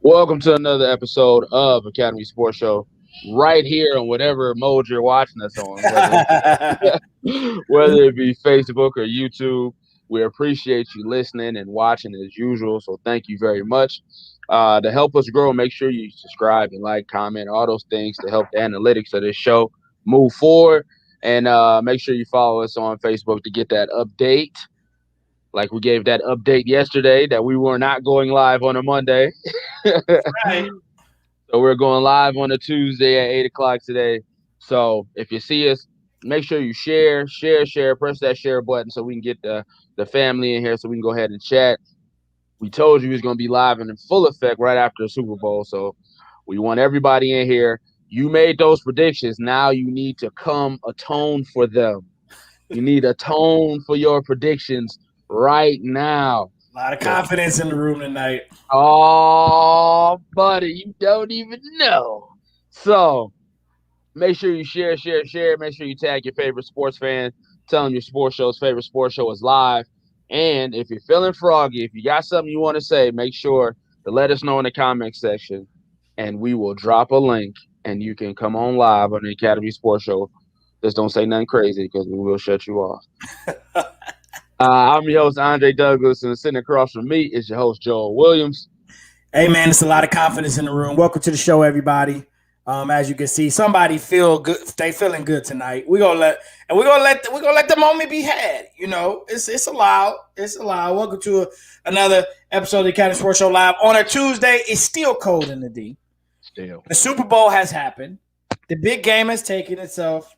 Welcome to another episode of Academy Sports Show, right here on whatever mode you're watching us on, whether it be Facebook or YouTube. We appreciate you listening and watching as usual. So thank you very much. To help us grow, make sure you subscribe and like, comment, all those things to help the analytics of this show move forward. And make sure you follow us on Facebook to get that update. Like we gave that update yesterday that we were not going live on a Monday. Right. So we're going live on a Tuesday at 8 o'clock today. So if you see us, make sure you share, press that share button so we can get the family in here so we can go ahead and chat. We told you it's going to be live and in full effect right after the Super Bowl. So we want everybody in here. You made those predictions. Now you need to come atone for them. You need to atone for your predictions right now. A lot of confidence in the room tonight. Oh, buddy, you don't even know. So make sure you share. Make sure you tag your favorite sports fan. Tell them your sports show's favorite sports show is live. And if you're feeling froggy, if you got something you want to say, make sure to let us know in the comment section, and we will drop a link, and you can come on live on the Academy Sports Show. Just don't say nothing crazy because we will shut you off. I'm your host Andre Douglas, and sitting across from me is your host Joel Williams. Hey man, it's a lot of confidence in the room. Welcome to the show, everybody. As you can see, somebody feel good. They feeling good tonight. We're gonna let the moment be had. You know, it's allowed. It's allowed. Welcome to another episode of the Academy Sports Show live on a Tuesday. It's still cold in the D. Still. The Super Bowl has happened. The big game has taken itself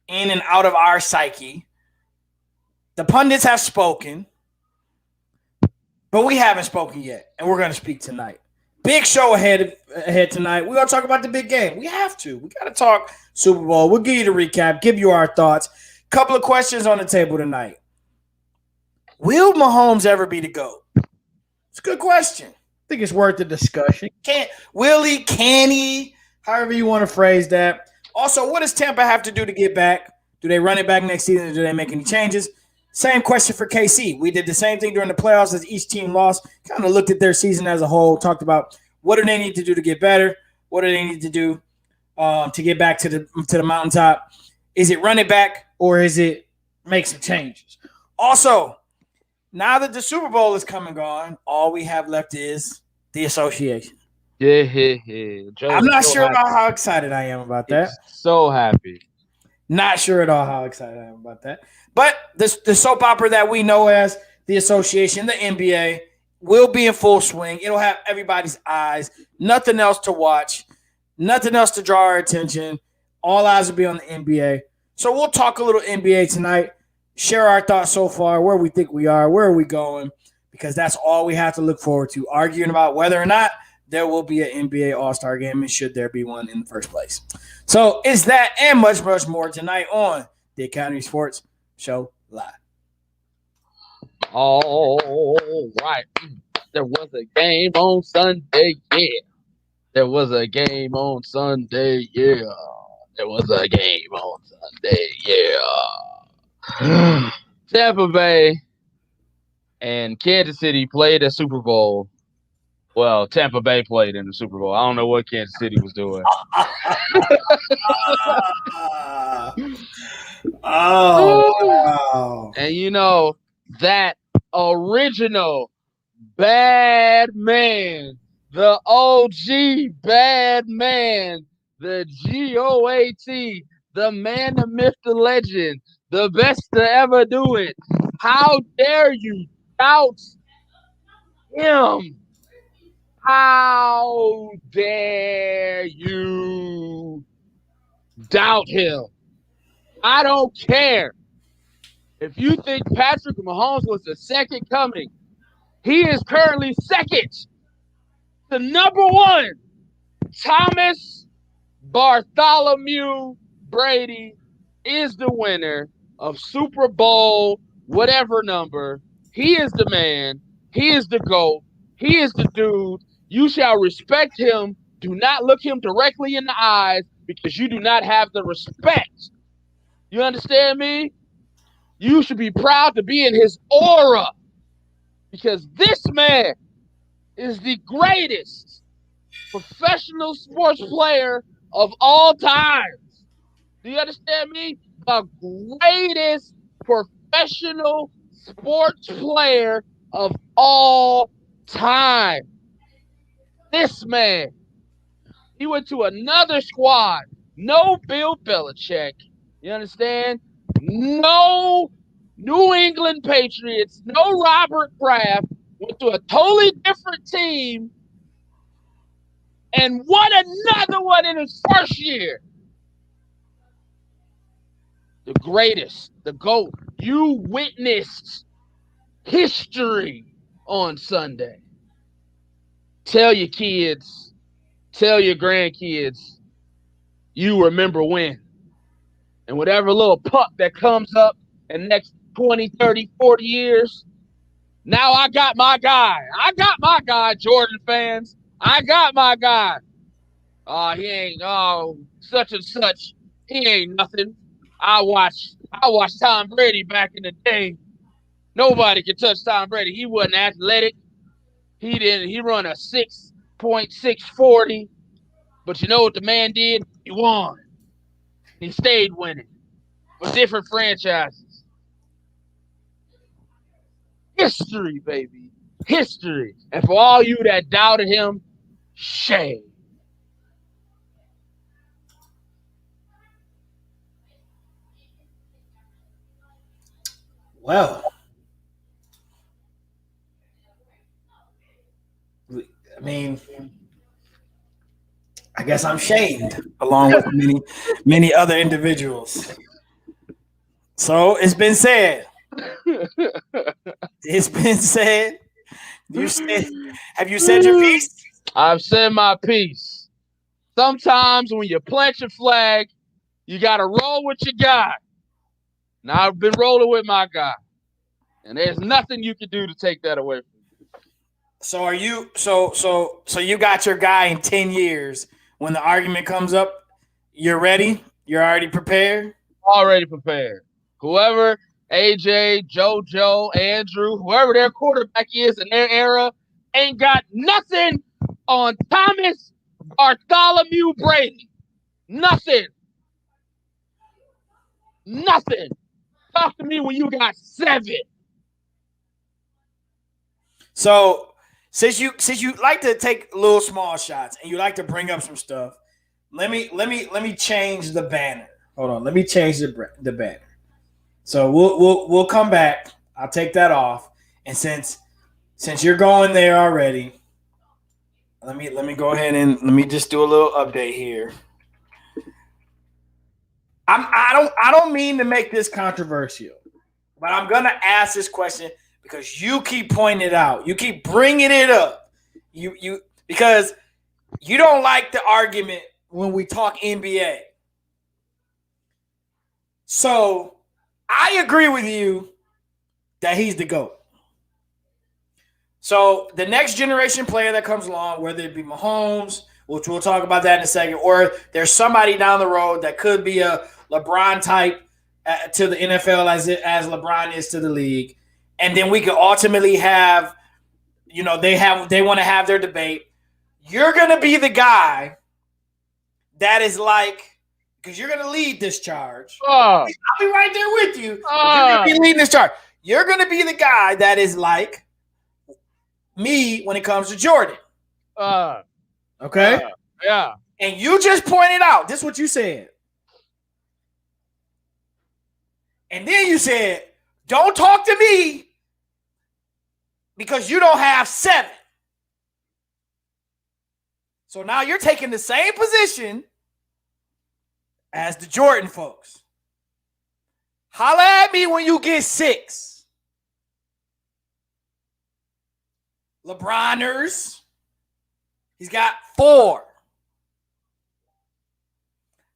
in and out of our psyche. The pundits have spoken, but we haven't spoken yet, and we're going to speak tonight. Big show ahead tonight. We're going to talk about the big game. We have to. We got to talk Super Bowl. We'll give you the recap, give you our thoughts. Couple of questions on the table tonight. Will Mahomes ever be the GOAT? It's a good question. I think it's worth the discussion. Will he? Can he? However you want to phrase that. Also, what does Tampa have to do to get back? Do they run it back next season, or do they make any changes? Same question for KC. We did the same thing during the playoffs as each team lost. Kind of looked at their season as a whole, talked about what do they need to do to get better? What do they need to do to get back to the mountaintop? Is it run it back or is it make some changes? Also, now that the Super Bowl is come and gone, all we have left is the association. Yeah. I'm not sure about how excited I am about that. So happy. Not sure at all how excited I am about that. But the soap opera that we know as the association, the NBA, will be in full swing. It'll have everybody's eyes. Nothing else to watch. Nothing else to draw our attention. All eyes will be on the NBA. So we'll talk a little NBA tonight. Share our thoughts so far, where we think we are, where are we going, because that's all we have to look forward to, arguing about whether or not there will be an NBA All-Star game and should there be one in the first place. So it's that and much, much more tonight on the Academy Sports Show Live. All right. There was a game on Sunday, yeah. There was a game on Sunday, yeah. There was a game on Sunday, yeah. Tampa Bay and Kansas City played a Super Bowl. Well, Tampa Bay played in the Super Bowl. I don't know what Kansas City was doing. Wow. And you know, that original bad man, the OG bad man, the GOAT, the man, the myth, the legend, the best to ever do it. How dare you doubt him? How dare you doubt him? I don't care. If you think Patrick Mahomes was the second coming, he is currently second to number one. Thomas Bartholomew Brady is the winner of Super Bowl, whatever number. He is the man. He is the GOAT. He is the dude. You shall respect him. Do not look him directly in the eyes because you do not have the respect. You understand me? You should be proud to be in his aura because this man is the greatest professional sports player of all time. Do you understand me? The greatest professional sports player of all time. This man, he went to another squad. No Bill Belichick. You understand? No New England Patriots. No Robert Kraft. Went to a totally different team and won another one in his first year. The greatest, the GOAT. You witnessed history on Sunday. Tell your kids, tell your grandkids, you remember when. And whatever little pup that comes up in the next 20, 30, 40 years, now I got my guy. I got my guy, Jordan fans. I got my guy. He ain't such and such. He ain't nothing. I watched Tom Brady back in the day. Nobody could touch Tom Brady. He wasn't athletic. He run a 6.640. But you know what the man did? He won. He stayed winning with different franchises. History, baby. History. And for all you that doubted him, shame. Well, I mean, I guess I'm shamed along with many other individuals. So it's been said. It's been said. Have you said your piece? I've said my piece. Sometimes when you plant your flag, you got to roll with your guy. Now I've been rolling with my guy. And there's nothing you can do to take that away from me. So are you so you got your guy in 10 years when the argument comes up, you're ready? You're already prepared? Already prepared. Whoever, AJ, JoJo, Andrew, whoever their quarterback is in their era, ain't got nothing on Thomas Bartholomew Brady. Nothing. Nothing. Talk to me when you got 7. So since you like to take little small shots and you like to bring up some stuff, let me change the banner. Hold on, let me change the banner. So we'll come back. I'll take that off. And since you're going there already, let me go ahead and let me just do a little update here. I don't mean to make this controversial, but I'm gonna ask this question because you keep pointing it out. You keep bringing it up. You because you don't like the argument when we talk NBA. So I agree with you that he's the GOAT. So the next generation player that comes along, whether it be Mahomes, which we'll talk about that in a second, or there's somebody down the road that could be a LeBron type to the NFL as LeBron is to the league, and then we could ultimately have, they want to have their debate. You're gonna be the guy that is like, because you're gonna lead this charge. I'll be right there with you. You're gonna be leading this charge. You're gonna be the guy that is like me when it comes to Jordan. Okay? Yeah. And you just pointed out, this is what you said. And then you said, don't talk to me because you don't have 7. So now you're taking the same position as the Jordan folks. Holla at me when you get 6. LeBroners, he's got 4.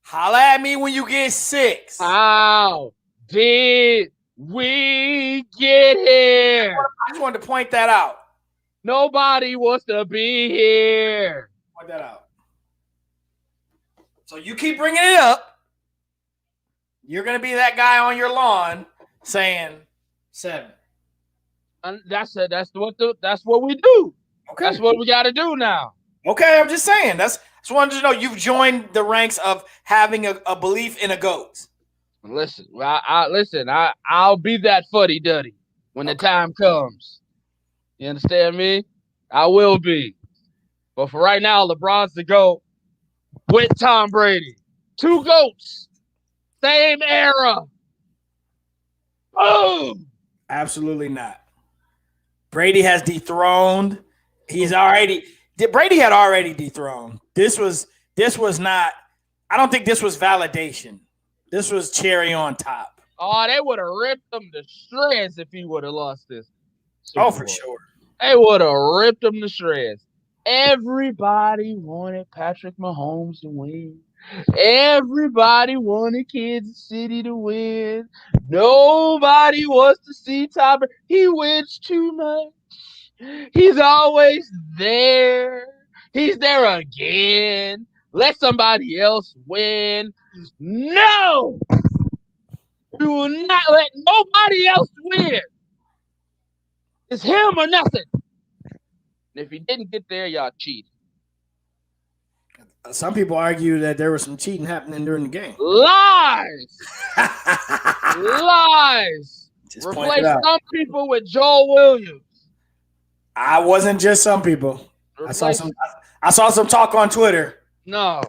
Holla at me when you get 6. How did we get here? I just wanted to point that out. Nobody wants to be here. Point that out. So you keep bringing it up. You're going to be that guy on your lawn saying 7. And that's what we do. Okay. That's what we got to do now. Okay, I'm just saying. Just wanted to know you've joined the ranks of having a belief in a GOAT. Listen, I'll be that fuddy duddy when the time comes. You understand me? I will be. But for right now, LeBron's the GOAT with Tom Brady. Two GOATs, same era. Boom! Absolutely not. Brady has dethroned. Brady had already dethroned. This was not. I don't think this was validation. This was cherry on top. Oh, they would have ripped him to shreds if he would have lost this Super Bowl. For sure. They would have ripped him to shreds. Everybody wanted Patrick Mahomes to win. Everybody wanted Kansas City to win. Nobody wants to see Tom Brady. He wins too much. He's always there. He's there again. Let somebody else win. No! We will not let nobody else win. It's him or nothing. And if he didn't get there, y'all cheated. Some people argue that there was some cheating happening during the game. Lies! Lies! Just replace some people with Joel Williams. I wasn't just some people. I saw some talk on Twitter. No.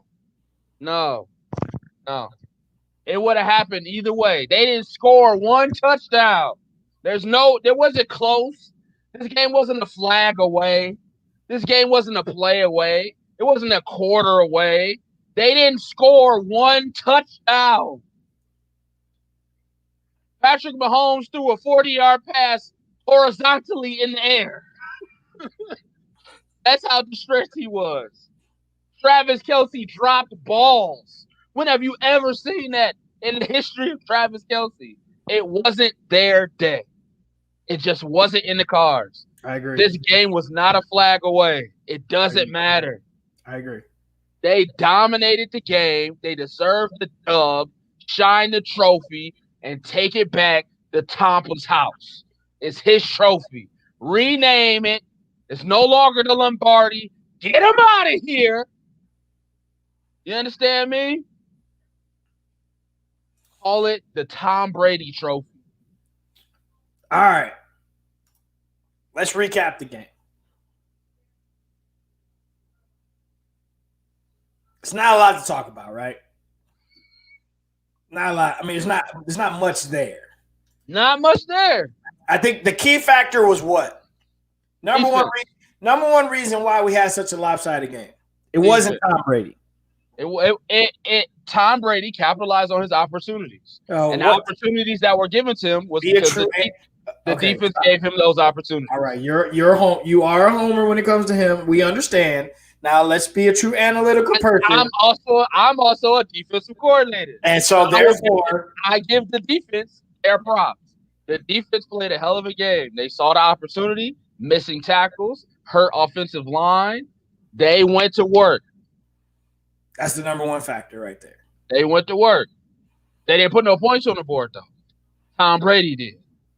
It would have happened either way. They didn't score one touchdown. There wasn't close. This game wasn't a flag away. This game wasn't a play away. It wasn't a quarter away. They didn't score one touchdown. Patrick Mahomes threw a 40-yard pass horizontally in the air. That's how distressed he was. Travis Kelce dropped balls. When have you ever seen that in the history of Travis Kelce? It wasn't their day. It just wasn't in the cards. I agree. This game was not a flag away. It doesn't matter. I agree. They dominated the game. They deserved the dub, shine the trophy, and take it back to Tampa's house. It's his trophy. Rename it. It's no longer the Lombardi. Get him out of here. You understand me? Call it the Tom Brady trophy. All right. Let's recap the game. It's not a lot to talk about, right? Not a lot. I mean, there's not much there. Not much there. I think the key factor was what? Number one reason why we had such a lopsided game. It wasn't Tom Brady. Tom Brady capitalized on his opportunities. The opportunities that were given to him was because the defense gave him those opportunities. All right, you're home. You are a homer when it comes to him. We understand. Now let's be a true analytical person. I'm also a defensive coordinator, and so therefore I give the defense their props. The defense played a hell of a game. They saw the opportunity, missing tackles, hurt offensive line. They went to work. That's the number one factor right there. They went to work. They didn't put no points on the board though. Tom Brady did.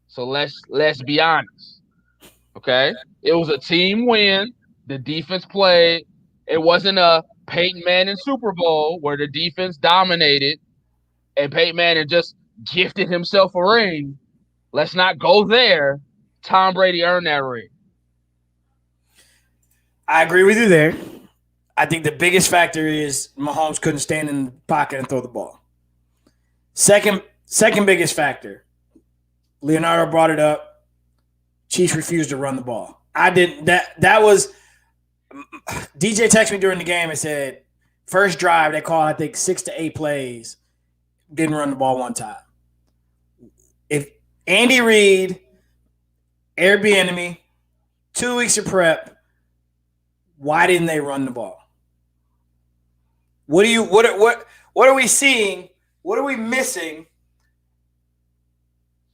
So let's be honest. Okay? It was a team win. The defense played. It wasn't a Peyton Manning Super Bowl where the defense dominated and Peyton Manning just gifted himself a ring. Let's not go there. Tom Brady earned that ring. I agree with you there. I think the biggest factor is Mahomes couldn't stand in the pocket and throw the ball. Second biggest factor, Leonardo brought it up. Chiefs refused to run the ball. That was DJ texted me during the game and said, first drive, they called, I think, 6 to 8 plays, didn't run the ball one time. If Andy Reid, Airbnb, 2 weeks of prep, why didn't they run the ball? What are we seeing? What are we missing?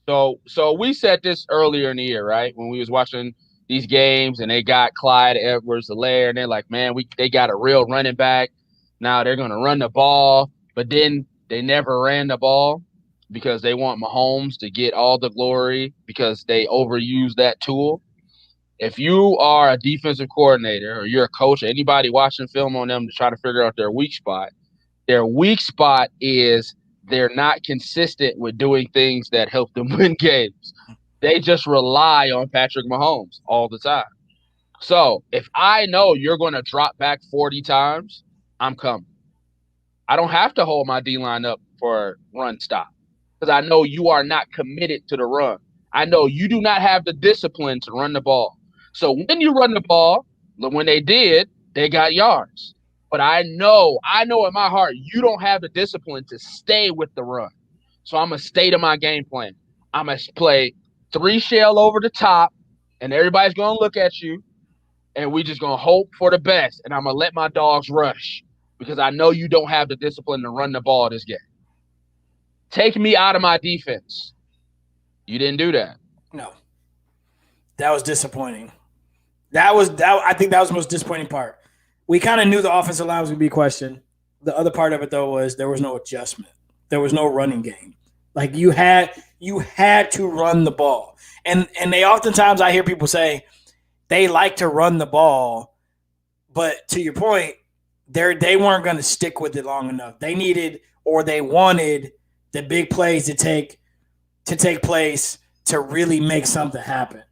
So we said this earlier in the year, right? When we was watching these games and they got Clyde Edwards-Helaire and they're like, man, they got a real running back. Now they're going to run the ball, but then they never ran the ball because they want Mahomes to get all the glory because they overused that tool. If you are a defensive coordinator or you're a coach, or anybody watching film on them to try to figure out their weak spot is they're not consistent with doing things that help them win games. They just rely on Patrick Mahomes all the time. So if I know you're going to drop back 40 times, I'm coming. I don't have to hold my D line up for run stop because I know you are not committed to the run. I know you do not have the discipline to run the ball. So when you run the ball, when they did, they got yards. But I know in my heart, you don't have the discipline to stay with the run. So I'm going to stay to my game plan. I'm going to play three shell over the top, and everybody's going to look at you, and we just going to hope for the best. And I'm going to let my dogs rush because I know you don't have the discipline to run the ball this game. Take me out of my defense. You didn't do that. No, that was disappointing. I think that was the most disappointing part. We kind of knew the offensive line was going to be questioned. The other part of it though was there was no adjustment. There was no running game. Like you had to run the ball. And they oftentimes I hear people say they like to run the ball, but to your point, they weren't going to stick with it long enough. They needed or they wanted the big plays to take place to really make something happen.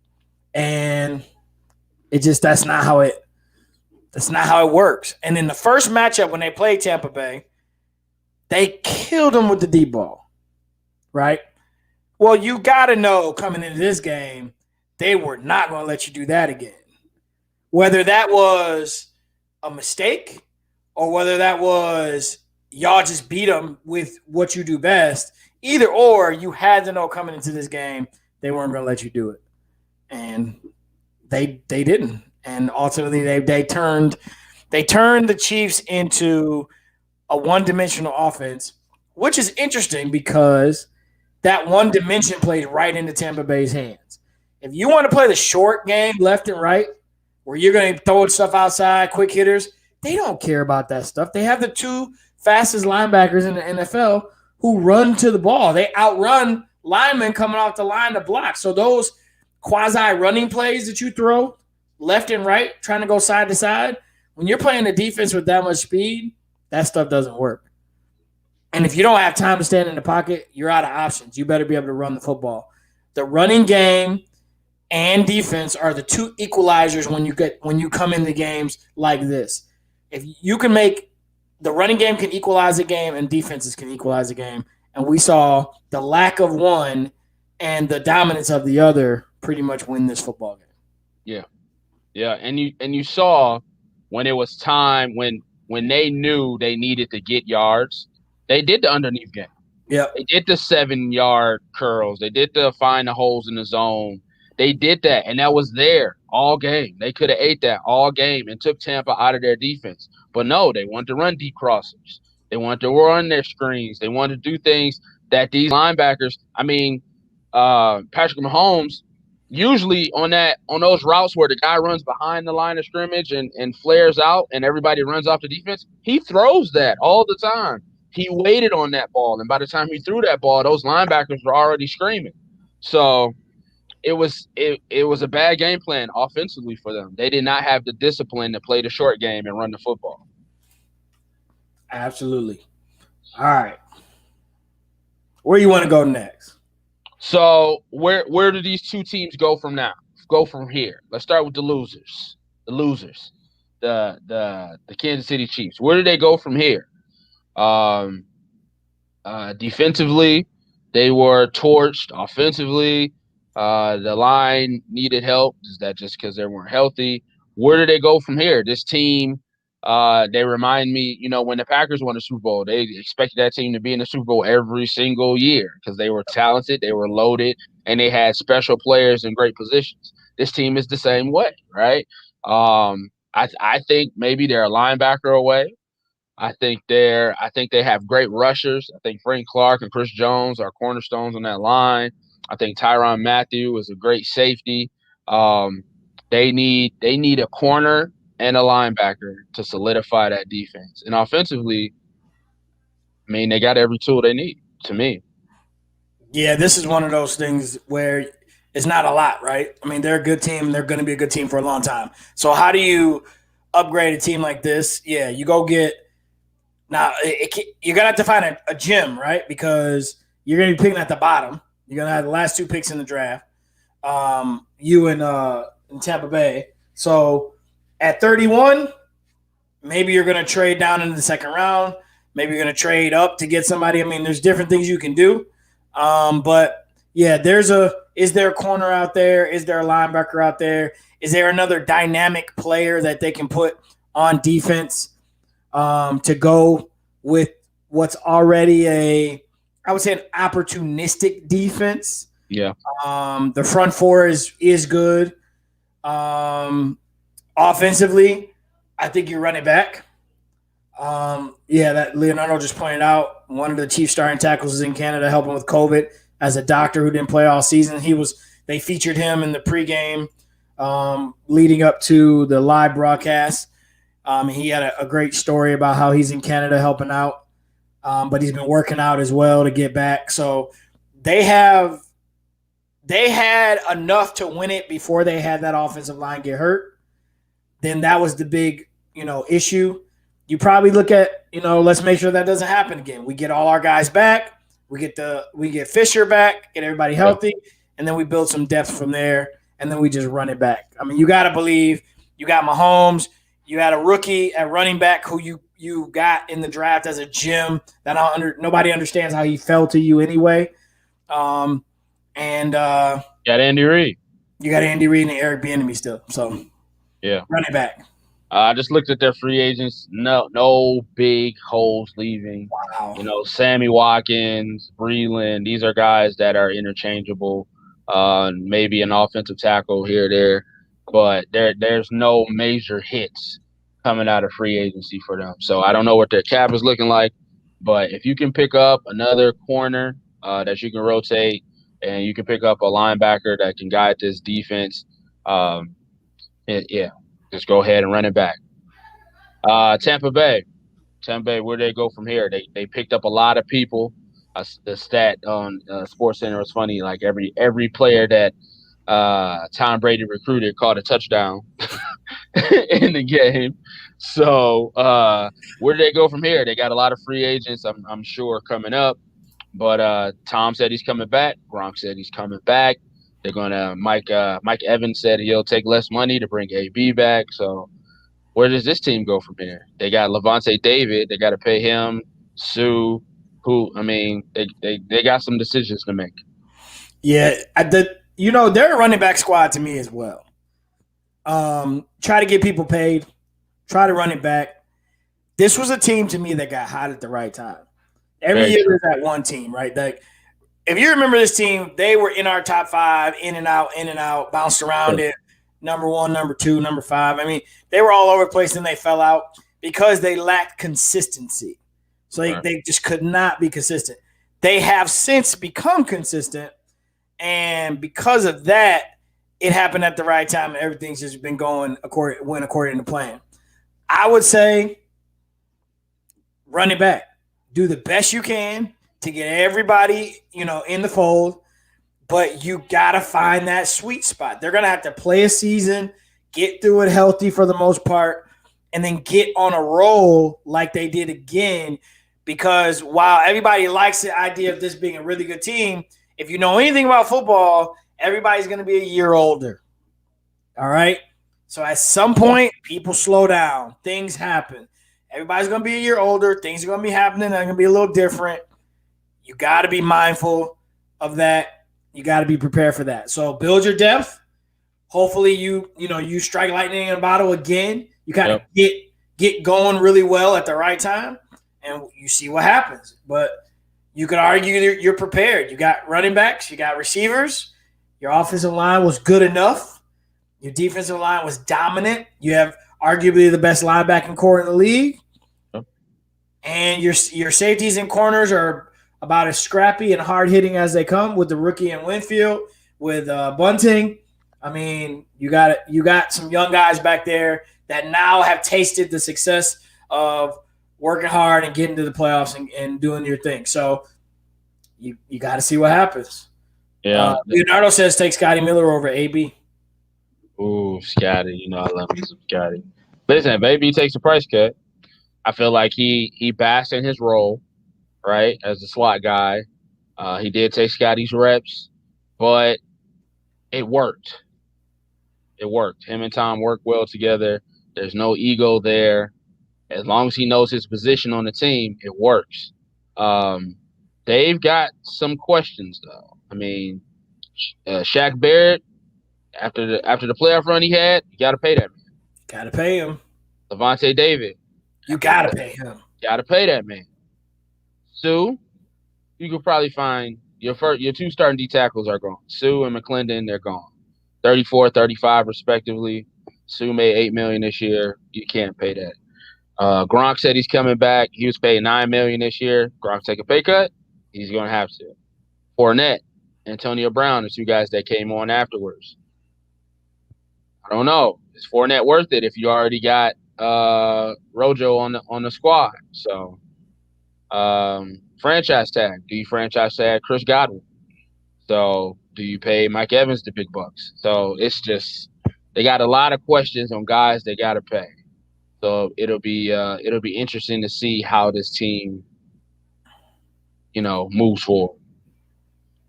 And it just that's not how it works. And in the first matchup when they played Tampa Bay, they killed them with the deep ball. Right? Well, you got to know coming into this game, they were not going to let you do that again. Whether that was a mistake or whether that was y'all just beat them with what you do best, either or, you had to know coming into this game they weren't going to let you do it. And they didn't. And ultimately they turned the Chiefs into a one-dimensional offense, which is interesting because that one dimension plays right into Tampa Bay's hands. If you want to play the short game left and right, where you're going to throw stuff outside, quick hitters, they don't care about that stuff. They have the two fastest linebackers in the NFL who run to the ball. They outrun linemen coming off the line to block. So those quasi-running plays that you throw left and right, trying to go side to side, when you're playing a defense with that much speed, that stuff doesn't work. And if you don't have time to stand in the pocket, you're out of options. You better be able to run the football. The running game and defense are the two equalizers when you come into games like this. If you can make the running game can equalize a game and defenses can equalize a game, and we saw the lack of one and the dominance of the other pretty much win this football game. Yeah, and you saw when it was time when they knew they needed to get yards, they did the underneath game. Yeah, they did the 7-yard curls. They did the find the holes in the zone. They did that, and that was there all game. They could have ate that all game and took Tampa out of their defense. But no, they wanted to run deep crossers. They wanted to run their screens. They wanted to do things that these linebackers, Patrick Mahomes, usually on those routes where the guy runs behind the line of scrimmage and flares out and everybody runs off the defense, he throws that all the time. He waited on that ball, and by the time he threw that ball, those linebackers were already screaming. So it was a bad game plan offensively for them. They did not have the discipline to play the short game and run the football. Absolutely. All right. Where you want to go next? So where do these two teams go from now? Go from here. Let's start with the losers. The Kansas City Chiefs. Where do they go from here? Defensively, they were torched. Offensively, the line needed help. Is that just because they weren't healthy? Where do they go from here? This team, they remind me, when the Packers won the Super Bowl, they expected that team to be in the Super Bowl every single year because they were talented, they were loaded, and they had special players in great positions. This team is the same way, right? I think maybe they're a linebacker away. I think they have great rushers. I think Frank Clark and Chris Jones are cornerstones on that line. I think Tyrann Mathieu is a great safety. They need a corner and a linebacker to solidify that defense. And offensively, they got every tool they need, to me. Yeah, this is one of those things where is not a lot, right? I mean, they're a good team. They're going to be a good team for a long time. So how do you upgrade a team like this? Yeah, you go get now. You're gonna have to find a gym, right? Because you're gonna be picking at the bottom. You're gonna have the last two picks in the draft. You in Tampa Bay. So at 31, maybe you're going to trade down into the second round. Maybe you're going to trade up to get somebody. I mean, there's different things you can do. But yeah, is there a corner out there? Is there a linebacker out there? Is there another dynamic player that they can put on defense to go with what's already I would say an opportunistic defense? Yeah. The front four is good. Offensively, I think you're running back. Yeah, that Leonardo just pointed out. One of the chief starting tackles is in Canada helping with COVID as a doctor who didn't play all season. They featured him in the pregame leading up to the live broadcast. He had a great story about how he's in Canada helping out, but he's been working out as well to get back. So they had enough to win it before they had that offensive line get hurt. Then that was the big, issue. You probably look at, let's make sure that doesn't happen again. We get all our guys back. We get Fisher back, get everybody healthy, and then we build some depth from there, and then we just run it back. I mean, you got to believe you got Mahomes. You had a rookie at running back who you got in the draft as a gem that nobody understands how he fell to you anyway. Got Andy Reid. You got Andy Reid and Eric Bieniemy still. So yeah, running back. I just looked at their free agents. No big holes leaving. Wow. Sammy Watkins, Breland. These are guys that are interchangeable. Maybe an offensive tackle here or there, but there's no major hits coming out of free agency for them. So I don't know what their cap is looking like, but if you can pick up another corner that you can rotate, and you can pick up a linebacker that can guide this defense, just go ahead and run it back. Tampa Bay, where they go from here? They picked up a lot of people. The stat on Sports Center was funny. Like every player that Tom Brady recruited caught a touchdown in the game. So where do they go from here? They got a lot of free agents, I'm sure, coming up. But Tom said he's coming back. Gronk said he's coming back. They're gonna Mike Evans said he'll take less money to bring AB back. So where does this team go from here? They got Levante David. They got to pay him. Sue, they got some decisions to make. Yeah, they're a running back squad to me as well. Try to get people paid. Try to run it back. This was a team to me that got hot at the right time. Every year there's that one team, right? Like, if you remember this team, they were in our top 5, in and out, bounced around it. Number 1, number 2, number 5. I mean, they were all over the place and they fell out because they lacked consistency. So they just could not be consistent. They have since become consistent, and because of that, it happened at the right time and everything's just been going according to plan. I would say run it back. Do the best you can to get everybody, in the fold, but you got to find that sweet spot. They're going to have to play a season, get through it healthy for the most part, and then get on a roll like they did again, because while everybody likes the idea of this being a really good team, if you know anything about football, everybody's going to be a year older. All right? So at some point, people slow down. Things happen. Everybody's going to be a year older. Things are going to be happening. They're going to be a little different. You got to be mindful of that. You got to be prepared for that. So build your depth. Hopefully you strike lightning in a bottle again. You kind of get going really well at the right time, and you see what happens. But you could argue you're prepared. You got running backs. You got receivers. Your offensive line was good enough. Your defensive line was dominant. You have arguably the best linebacking core in the league. And your safeties and corners are about as scrappy and hard-hitting as they come, with the rookie in Winfield, with Bunting. I mean, you got some young guys back there that now have tasted the success of working hard and getting to the playoffs and doing your thing. So you got to see what happens. Yeah. Leonardo says take Scotty Miller over AB. Ooh, Scotty. You know I love me some Scotty. Listen, if AB takes a price cut, I feel like he basked in his role, right, as a slot guy. He did take Scotty's reps, but it worked. It worked. Him and Tom work well together. There's no ego there. As long as he knows his position on the team, it works. Um, they've got some questions though. I mean, Shaq Barrett after the playoff run he had, you got to pay that man. Got to pay him. Levante David, You got to pay him. got to pay that man. Sue, you could probably find your two starting D tackles are gone. Sue and McClendon, they're gone. 34, 35 respectively. Sue made $8 million this year. You can't pay that. Gronk said he's coming back. He was paid $9 million this year. Gronk take a pay cut. He's going to have to. Fournette, Antonio Brown, the two guys that came on afterwards. I don't know. Is Fournette worth it if you already got Rojo on the squad? So franchise tag. Do you franchise tag Chris Godwin? So do you pay Mike Evans the big bucks? So it's just they got a lot of questions on guys they got to pay. So it'll be interesting to see how this team, moves forward.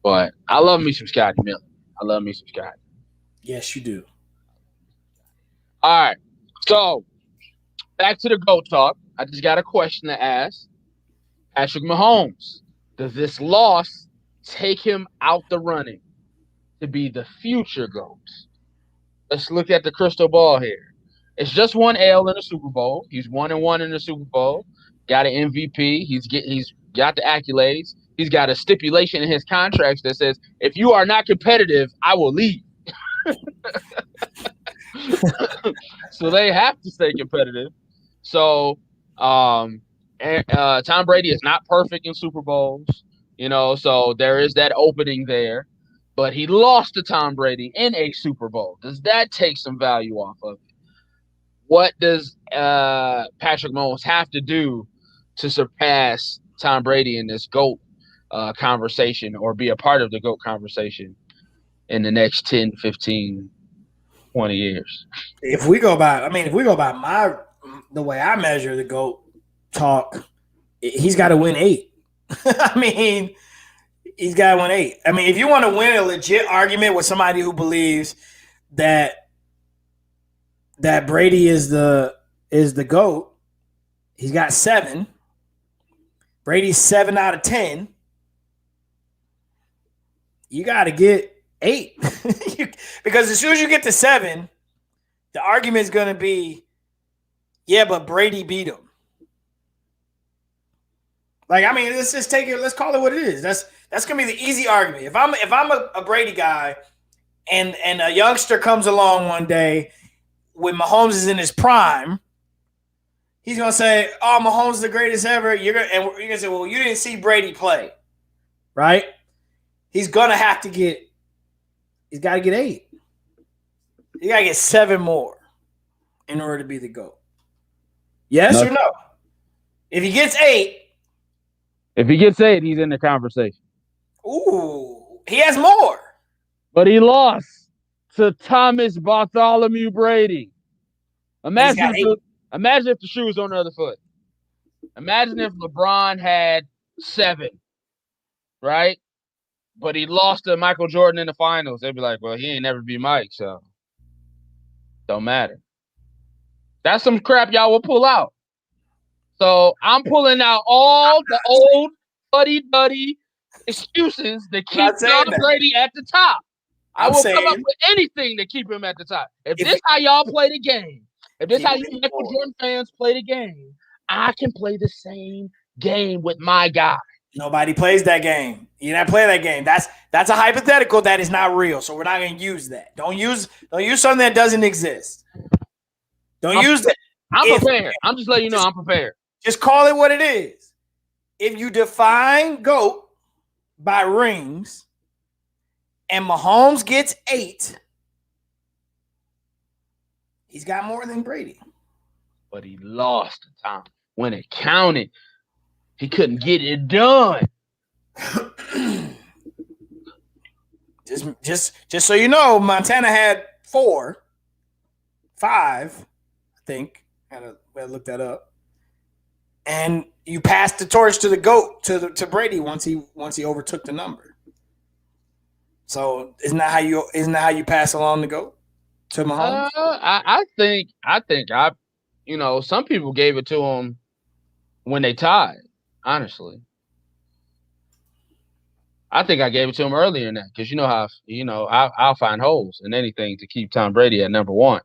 But I love me some Scotty Miller. I love me some Scotty. Yes, you do. All right. So back to the GOAT talk. I just got a question to ask. Patrick Mahomes, does this loss take him out the running to be the future GOAT? Let's look at the crystal ball here. It's just one L in the Super Bowl. He's 1-1 in the Super Bowl. Got an MVP. He's got the accolades. He's got a stipulation in his contracts that says, if you are not competitive, I will leave. So they have to stay competitive. So Tom Brady is not perfect in Super Bowls, so there is that opening there. But he lost to Tom Brady in a Super Bowl. Does that take some value off of it? What does Patrick Mahomes have to do to surpass Tom Brady in this GOAT conversation or be a part of the GOAT conversation in the next 10, 15, 20 years? If we go by the way I measure the GOAT talk, he's got to win 8. I mean, he's got to win 8. I mean, if you want to win a legit argument with somebody who believes that Brady is the GOAT, he's got 7. Brady's 7 out of 10. You got to get 8 because as soon as you get to 7, the argument is going to be, yeah, but Brady beat him. Like, I mean, let's just take it. Let's call it what it is. That's gonna be the easy argument. If I'm a Brady guy, and a youngster comes along one day when Mahomes is in his prime, he's gonna say, "Oh, Mahomes is the greatest ever." You're gonna say, "Well, you didn't see Brady play, right?" He's gonna have to get. He's got to get 8. He got to get 7 more in order to be the GOAT. Yes or no? If he gets 8. If he gets 8, he's in the conversation. Ooh, he has more. But he lost to Thomas Bartholomew Brady. Imagine if the shoe was on the other foot. Imagine if LeBron had 7, right? But he lost to Michael Jordan in the finals. They'd be like, well, he ain't never be Mike, so don't matter. That's some crap y'all will pull out. So I'm pulling out all the old buddy excuses that keep Tom Brady at the top. I will come up with anything to keep him at the top. If this how y'all play the game, if this how you Michael Jordan fans play the game, I can play the same game with my guy. Nobody plays that game. You're not playing that game. That's a hypothetical that is not real. So we're not going to use that. Don't use something that doesn't exist. Don't use that. I'm prepared. I'm just letting you know I'm prepared. Just call it what it is. If you define GOAT by rings and Mahomes gets 8, he's got more than Brady. But he lost to Tom. When it counted, he couldn't get it done. Just so you know, Montana had 4, 5, I think. I look that up. And you passed the torch to the GOAT to Brady once he overtook the number. So isn't that how you pass along the GOAT to Mahomes? I think some people gave it to him when they tied. Honestly, I think I gave it to him earlier than that because you know how I'll find holes in anything to keep Tom Brady at number one.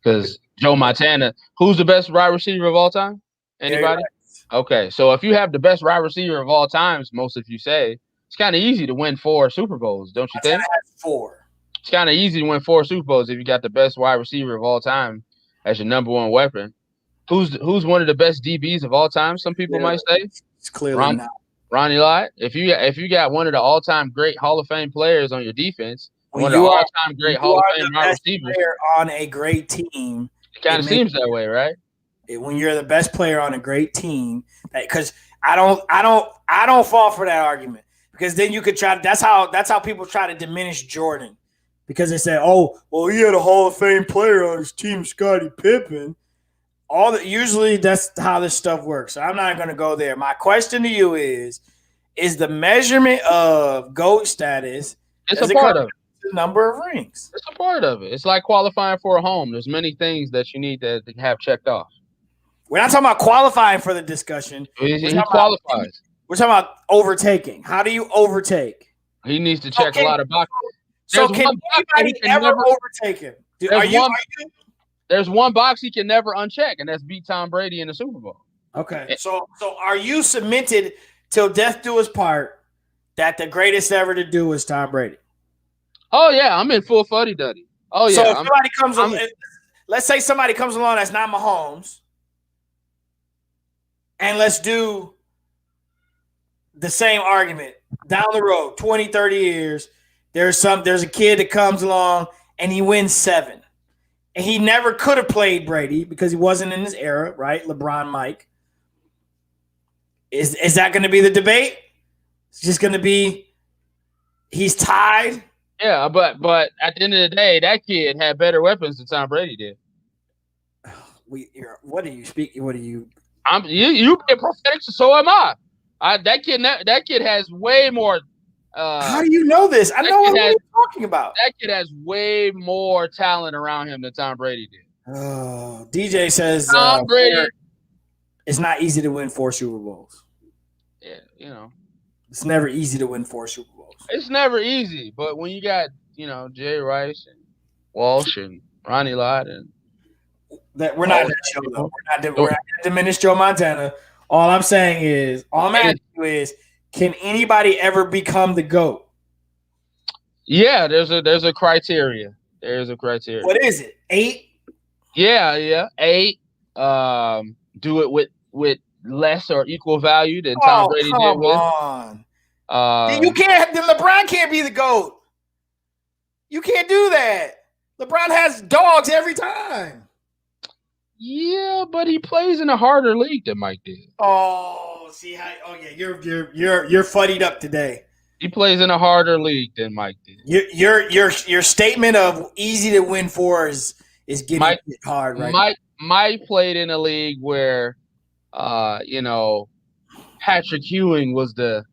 Because Joe Montana, who's the best wide receiver of all time? Anybody? Right. Okay, so if you have the best wide receiver of all times, most of you say, it's kind of easy to win 4 Super Bowls, don't you Montana think? has 4. It's kind of easy to win 4 Super Bowls if you got the best wide receiver of all time as your number one weapon. Who's one of the best DBs of all time? Some people might say It's clearly not. Ronnie Lott. If you got one of the all time great Hall of Fame players on your defense, When one of the you all are time great you Hall of are Fame the wide best receivers, player on a great team, it kind of seems that way, right? When you're the best player on a great team, because I don't fall for that argument, because then you could try. That's how people try to diminish Jordan, because they say, oh, well, he had a Hall of Fame player on his team, Scottie Pippen. Usually that's how this stuff works. So I'm not going to go there. My question to you is the measurement of GOAT status? It's a part of it. The number of rings. It's a part of it. It's like qualifying for a home. There's many things that you need to have checked off. We're not talking about qualifying for the discussion. He qualifies. We're talking about overtaking. How do you overtake? He needs to check a lot of boxes. So can anybody ever overtake him? There's one box he can never uncheck, and that's beat Tom Brady in the Super Bowl. Okay. So are you cemented till death do us part that the greatest ever to do is Tom Brady? Oh yeah, I'm in full fuddy-duddy. Oh yeah. So if somebody comes along, let's say somebody comes along that's not Mahomes, and let's do the same argument down the road, 20, 30 years. There's a kid that comes along and he wins 7. And he never could have played Brady because he wasn't in his era, right? LeBron, Mike. Is that going to be the debate? It's just going to be he's tied. Yeah, but at the end of the day, that kid had better weapons than Tom Brady did. What are you speaking? What are you? You being prophetic, so am I. That kid has way more. How do you know this? I know what you're talking about. That kid has way more talent around him than Tom Brady did. Oh, DJ says Tom Brady. It's not easy to win 4 Super Bowls. Yeah, it's never easy to win 4 Super Bowls. It's never easy, but when you got Jay Rice and Walsh and Ronnie Lott and that we're not that show though. We're not going to diminish Joe Montana. All I'm saying is, asking you is, can anybody ever become the GOAT? Yeah, there's a criteria. There's a criteria. What is it? 8? Yeah. 8. Do it with less or equal value than Tom Brady did with. You can't. Then LeBron can't be the GOAT. You can't do that. LeBron has dogs every time. Yeah, but he plays in a harder league than Mike did. Oh, see how? Oh yeah, you're fuddied up today. He plays in a harder league than Mike did. Your statement of easy to win 4 is getting hard right. Mike played in a league where, Patrick Ewing was the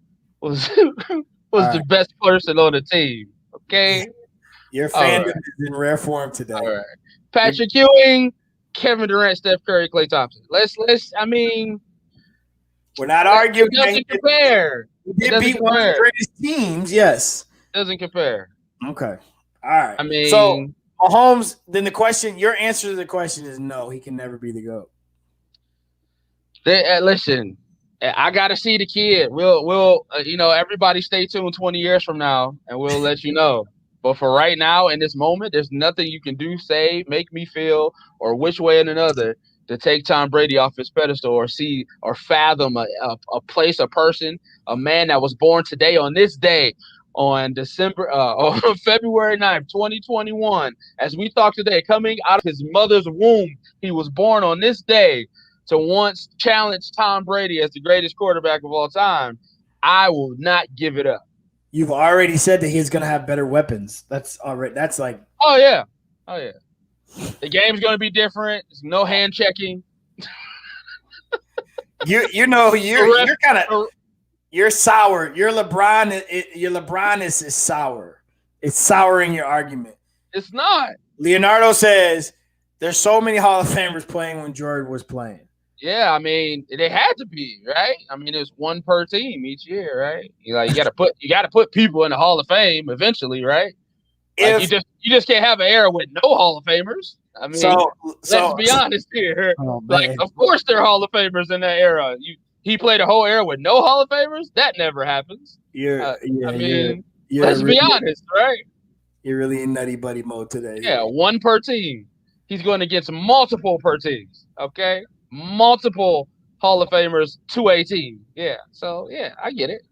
best person on the team. Okay, your fandom is in rare form today. All right, Patrick Ewing, Kevin Durant, Steph Curry, Klay Thompson. We're not arguing. It doesn't compare. We did beat one of the greatest teams. Yes, it doesn't compare. Okay, all right. So Mahomes. Then your answer to the question is no. He can never be the GOAT. Listen, I got to see the kid. We'll everybody stay tuned 20 years from now, and we'll let you know. But for right now, in this moment, there's nothing you can do, say, make me feel, or which way and another to take Tom Brady off his pedestal or see or fathom a place, a person, a man that was born today on this day, on February 9th, 2021. As we talk today, coming out of his mother's womb, he was born on this day to once challenge Tom Brady as the greatest quarterback of all time. I will not give it up. You've already said that he's going to have better weapons. That's already. That's like. Oh yeah. The game's gonna be different. There's no hand checking. You're kind of you're sour. Your LeBron is sour. It's souring your argument. It's not. Leonardo says there's so many Hall of Famers playing when Jordan was playing. Yeah, I mean they had to be, right? I mean there's one per team each year, right? You gotta put people in the Hall of Fame eventually, right? Like you just can't have an era with no Hall of Famers. I mean, let's be honest here. Like, of course, there are Hall of Famers in that era. He played a whole era with no Hall of Famers. That never happens. Let's be honest, right? You're really in nutty buddy mode today. Yeah, one per team. He's going against multiple per teams. Okay, multiple Hall of Famers to a team. Yeah, so yeah, I get it.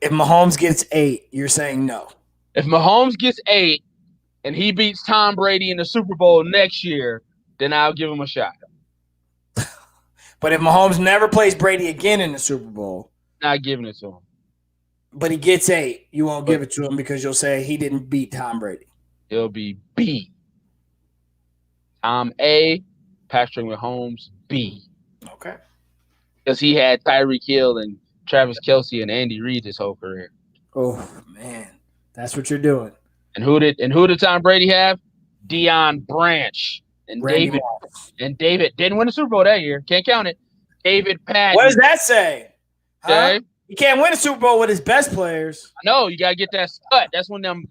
If Mahomes gets 8, you're saying no. If Mahomes gets 8 and he beats Tom Brady in the Super Bowl next year, then I'll give him a shot. But if Mahomes never plays Brady again in the Super Bowl, not giving it to him. But he gets 8, you won't give it to him because you'll say he didn't beat Tom Brady. It'll be B. Tom A, Patrick Mahomes B. Okay. Because he had Tyreek Hill and Travis Kelce and Andy Reid his whole career. Oh man, that's what you're doing. And who did Tom Brady have? Deion Branch and Randy David didn't win the Super Bowl that year. Can't count it. David Patton. What does that say? Okay. You can't win a Super Bowl with his best players. No, you gotta get that scut. That's when them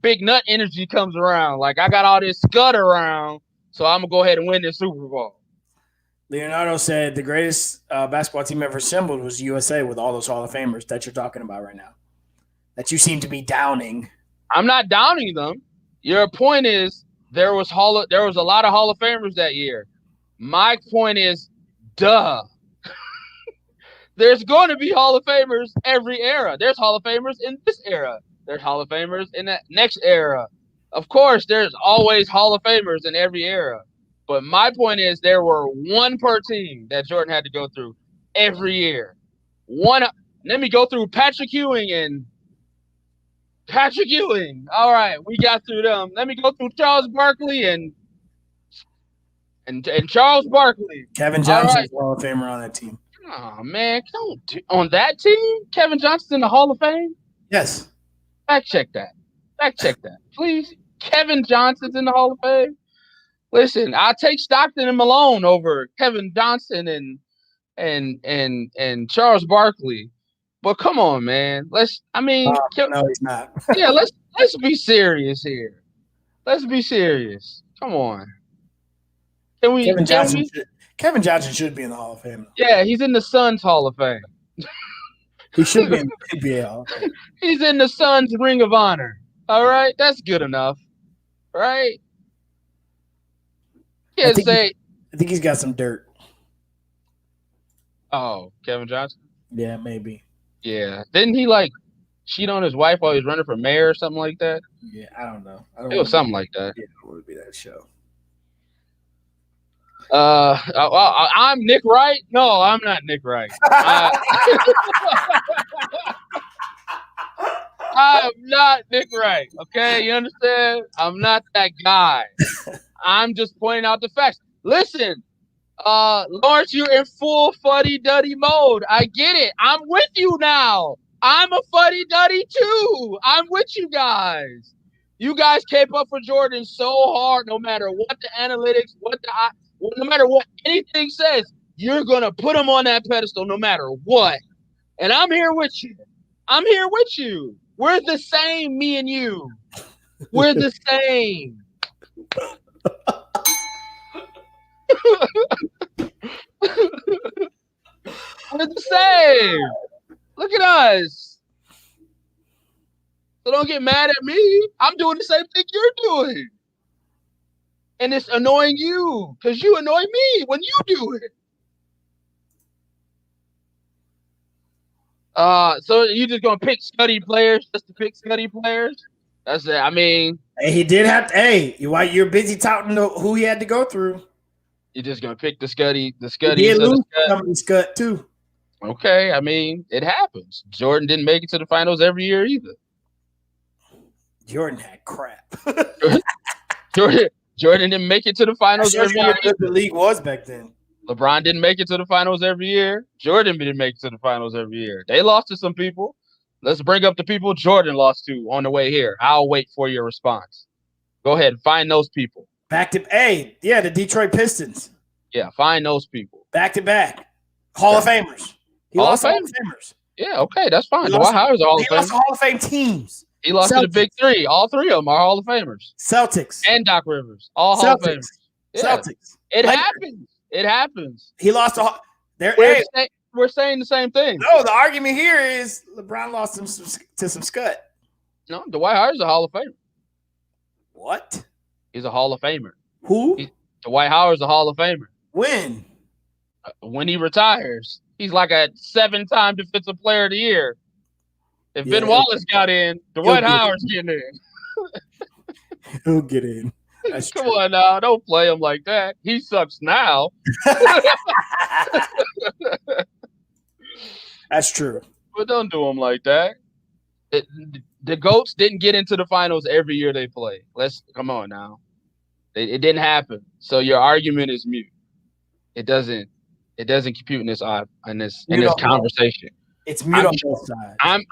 big nut energy comes around. Like I got all this scut around, so I'm gonna go ahead and win this Super Bowl. Leonardo said the greatest basketball team ever assembled was USA with all those Hall of Famers that you're talking about right now. That you seem to be downing. I'm not downing them. Your point is there was a lot of Hall of Famers that year. My point is, duh. There's going to be Hall of Famers every era. There's Hall of Famers in this era. There's Hall of Famers in that next era. Of course, there's always Hall of Famers in every era. But my point is there were one per team that Jordan had to go through every year. Let me go through Patrick Ewing. All right, we got through them. Let me go through Charles Barkley and Charles Barkley. Kevin Johnson's Hall of Famer on that team. Oh man, on that team, Kevin Johnson's in the Hall of Fame? Yes. Fact check that, please. Kevin Johnson's in the Hall of Fame. Listen, I'll take Stockton and Malone over Kevin Johnson and Charles Barkley. But come on, man. No, he's not. Yeah, let's be serious here. Let's be serious. Come on. Kevin Johnson should be in the Hall of Fame. Yeah, he's in the Suns Hall of Fame. He should be in the NBA Hall of Fame. He's in the Suns Ring of Honor. All right, that's good enough, right? I think he's got some dirt. Oh, Kevin Johnson? Yeah, maybe. Yeah. Didn't he cheat on his wife while he was running for mayor or something like that? Yeah, I don't know. It was something like that. Yeah, it would be that show. I'm Nick Wright. No, I'm not Nick Wright. I'm not Nick Wright. Okay, you understand? I'm not that guy. I'm just pointing out the facts. Listen, Lawrence, you're in full fuddy-duddy mode. I get it. I'm with you now. I'm a fuddy-duddy too. I'm with you guys. You guys came up for Jordan so hard, no matter what the analytics, no matter what anything says, you're going to put him on that pedestal no matter what. And I'm here with you. We're the same, me and you. We're the same. We're the same. Look at us. So don't get mad at me. I'm doing the same thing you're doing. And it's annoying you because you annoy me when you do it. So you just gonna pick Scuddy players just to pick Scuddy players? That's it. I mean, he did have to. You're busy touting who he had to go through. You're just gonna pick the Scuddy. He did lose somebody Scud too. Okay, I mean, it happens. Jordan didn't make it to the finals every year either. Jordan had crap. Jordan Jordan didn't make it to the That finals shows every you how year good the either. league was back then. LeBron didn't make it to the finals every year. Jordan didn't make it to the finals every year. They lost to some people. Let's bring up the people Jordan lost to on the way here. I'll wait for your response. Go ahead, find those people. Back to the Detroit Pistons. Yeah, find those people. Back to back. Hall of Famers. He Hall of lost to Hall Fame. of Famers. Yeah, okay, that's fine. He Dwight lost, Howard's a Hall he of lost Famer. to Hall of Fame teams. He lost to the big three. All three of them are Hall of Famers. Celtics. And Doc Rivers. All Hall of Famers. Yeah. Celtics. It happens. It happens. He lost to we're saying the same thing. No, the argument here is LeBron lost to some scud. No, Dwight Howard's a Hall of Famer. What? He's a Hall of Famer. Who? Dwight Howard's a Hall of Famer. When? When he retires. He's like a 7-time Defensive Player of the Year. If Ben Wallace got in, Dwight Howard's getting in. He'll get in. Come on now. Don't play him like that. He sucks now. That's true. But don't do him like that. The GOATs didn't get into the finals every year they play. Come on now. It didn't happen. So your argument is mute. It doesn't compute in this conversation. It's mute on both sides.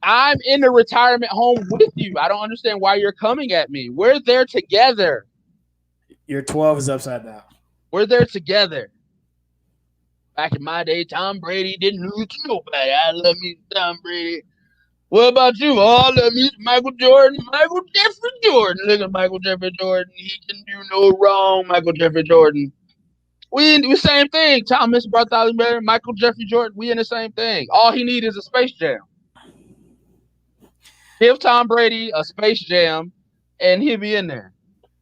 I'm in the retirement home with you. I don't understand why you're coming at me. We're there together. Your 12 is upside down. We're there together. Back in my day, Tom Brady didn't lose to nobody. I love me Tom Brady. What about you? Oh, I love me Michael Jordan. Michael Jeffrey Jordan. Look at Michael Jeffrey Jordan. He can do no wrong, Michael Jeffrey Jordan. We same thing. Thomas Bartholomew, Michael Jeffrey Jordan. We in the same thing. All he needs is a Space Jam. Give Tom Brady a Space Jam, and he'll be in there.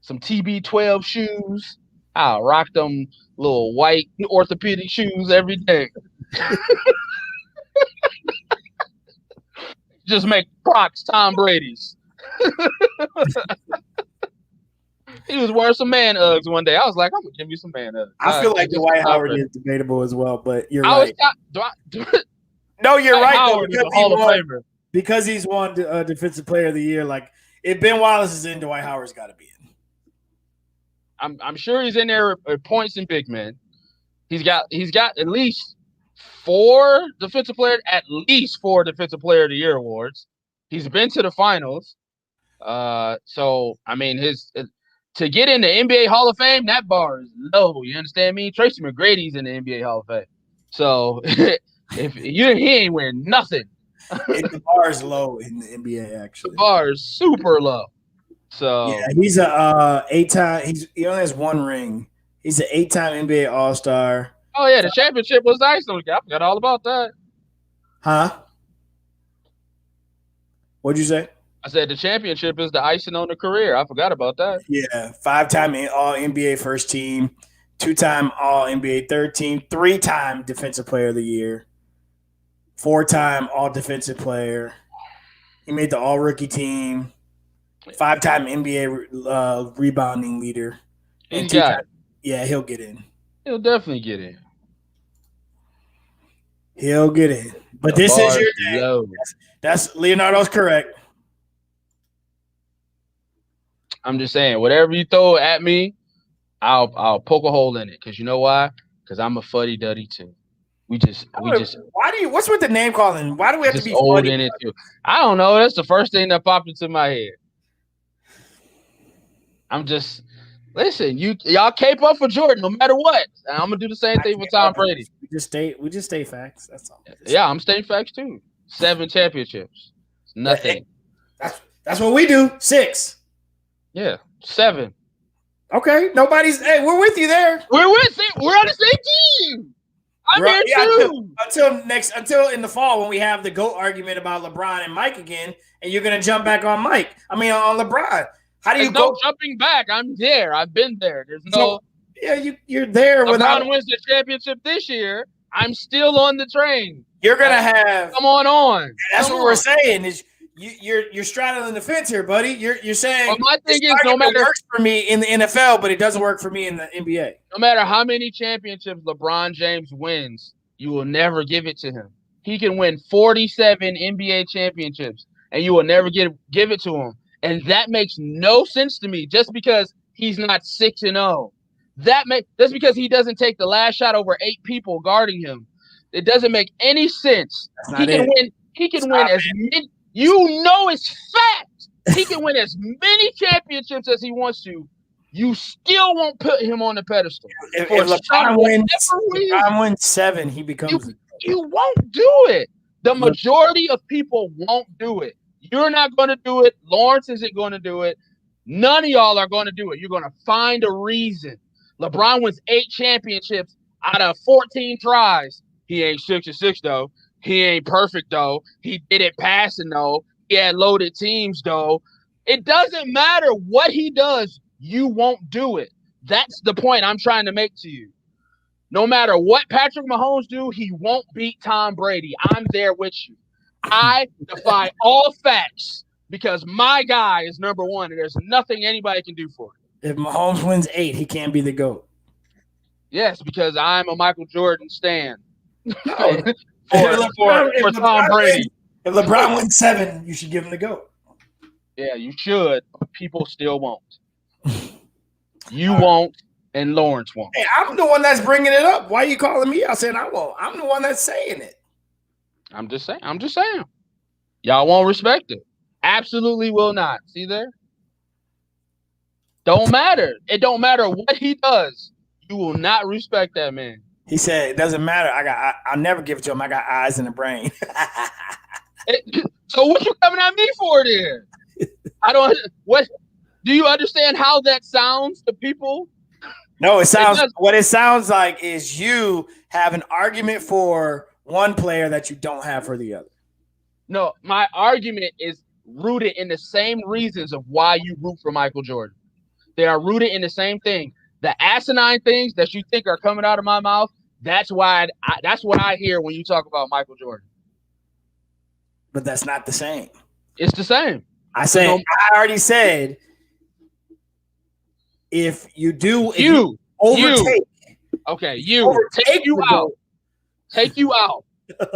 Some TB12 shoes. I'll rock them little white orthopedic shoes every day. Just make Crocs Tom Brady's. He was wearing some man Uggs one day. I was like, I'm gonna give you some man Uggs. I feel like Dwight Howard is debatable as well, but you're right. No, you're right. Howard is a Hall of Famer. Because he's won Defensive Player of the Year. Like if Ben Wallace is in, Dwight Howard's got to be in. I'm sure he's in there at points and big men. He's got at least four Defensive Player of the Year awards. He's been to the finals. So I mean to get in the NBA Hall of Fame, that bar is low. You understand me? Tracy McGrady's in the NBA Hall of Fame. So he ain't wearing nothing. The bar is low in the NBA, actually. The bar is super low. So yeah, he's a 8-time. He only has one ring. He's an 8-time NBA All-Star. Oh yeah, the championship was the icing on the cake. I forgot all about that. Huh? What'd you say? I said the championship is the icing on the career. I forgot about that. Yeah, 5-time All-NBA first team, 2-time All-NBA third team, 3-time Defensive Player of the Year, 4-time All-Defensive Player. He made the All-Rookie team, 5-time NBA rebounding leader. And 2-time. Yeah, he'll get in. He'll definitely get in. He'll get in. But this is your day. That's Leonardo's correct. I'm just saying, whatever you throw at me, I'll poke a hole in it. Because you know why? Because I'm a fuddy duddy too. What's with the name calling? Why do we have to be old in it too? I don't know. That's the first thing that popped into my head. Listen, y'all cape up for Jordan no matter what. And I'm gonna do the same thing with Tom Brady. We just stay facts. That's all. Yeah, I'm staying facts too. 7 championships. Nothing. That's what we do. 6. Yeah, 7. Okay, we're with you there. We're on the same team. I'm here too. Until in the fall when we have the GOAT argument about LeBron and Mike again, and you're gonna jump back on on LeBron. How do you go jumping back? I'm there. I've been there. There's no. You're there. LeBron wins the championship this year. I'm still on the train. You're gonna have. Come on. That's what we're saying. Is you're straddling the fence here, buddy. You're saying. Well, my thing is, no matter works for me in the NFL, but it doesn't work for me in the NBA. No matter how many championships LeBron James wins, You will never give it to him. He can win 47 NBA championships, and you will never give it to him. And that makes no sense to me. Just because he's not 6-0, just because he doesn't take the last shot over 8 people guarding him, it doesn't make any sense. That's not it. He can win as many. You know it's fact. He can win as many championships as he wants to. You still won't put him on the pedestal. If LeBron wins 7, he becomes. You won't do it. The majority of people won't do it. You're not going to do it. Lawrence isn't going to do it. None of y'all are going to do it. You're going to find a reason. LeBron wins 8 championships out of 14 tries. He ain't 6-6 though. He ain't perfect though. He did it passing though. He had loaded teams though. It doesn't matter what he does. You won't do it. That's the point I'm trying to make to you. No matter what Patrick Mahomes do, he won't beat Tom Brady. I'm there with you. I defy all facts because my guy is number 1, and there's nothing anybody can do for him. If Mahomes wins 8, he can't be the GOAT. Yes, because I'm a Michael Jordan stan. for Tom Brady. If LeBron wins 7, you should give him the GOAT. Yeah, you should, but people still won't. You won't, and Lawrence won't. Hey, I'm the one that's bringing it up. Why are you calling me out saying I won't? I'm the one that's saying it. I'm just saying. Y'all won't respect it. Absolutely will not. See there? Don't matter. It don't matter what he does. You will not respect that man. He said it doesn't matter. I'll never give it to him. I got eyes in the brain. So what you coming at me for then? What do you understand how that sounds to people? No, it sounds like is you have an argument for one player that you don't have for the other. No, my argument is rooted in the same reasons of why you root for Michael Jordan. They are rooted in the same thing. The asinine things that you think are coming out of my mouth, that's what I hear when you talk about Michael Jordan. But that's not the same. It's the same. I already said if you overtake. Okay, take you out.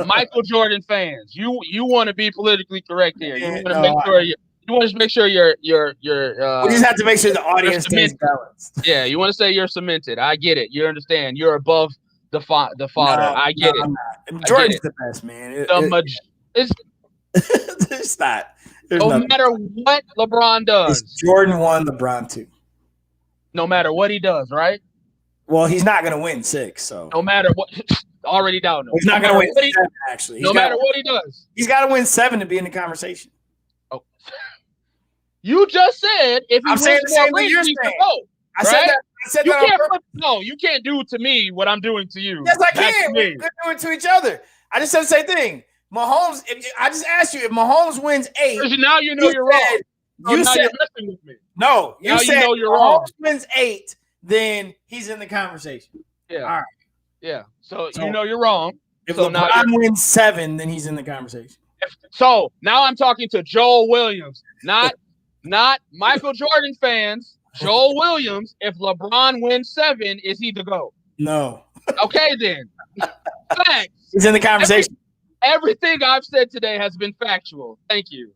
Michael Jordan fans, you want to be politically correct here. You want to make sure you want to make sure you're we just have to make sure the audience stays balanced. Yeah, you want to say you're cemented. I get it. You understand. You're above the fodder. I get it. Jordan's the best, man. It's not. No matter what LeBron does. It's Jordan 1, LeBron 2. No matter what he does, right? Well, he's not going to win 6, so. No matter what. Already down. He's not going to win 7, actually. No matter what he does. He's got to win 7 to be in the conversation. Oh. You just said if he I'm saying the same thing you're saying. I said that. You can't do to me what I'm doing to you. Yes, I can. We're doing it to each other. I just said the same thing. Mahomes, I just asked you if Mahomes wins 8. Now you know you're wrong. You're messing with me. No, you said you know you're wrong. Mahomes wins 8, then he's in the conversation. Yeah. All right. Yeah. So you know you're wrong. If LeBron wins 7, then he's in the conversation. So now I'm talking to Joel Williams, not Michael Jordan fans. Joel Williams, if LeBron wins 7, is he the GOAT? No. Okay, then. Facts. He's in the conversation. Everything I've said today has been factual. Thank you.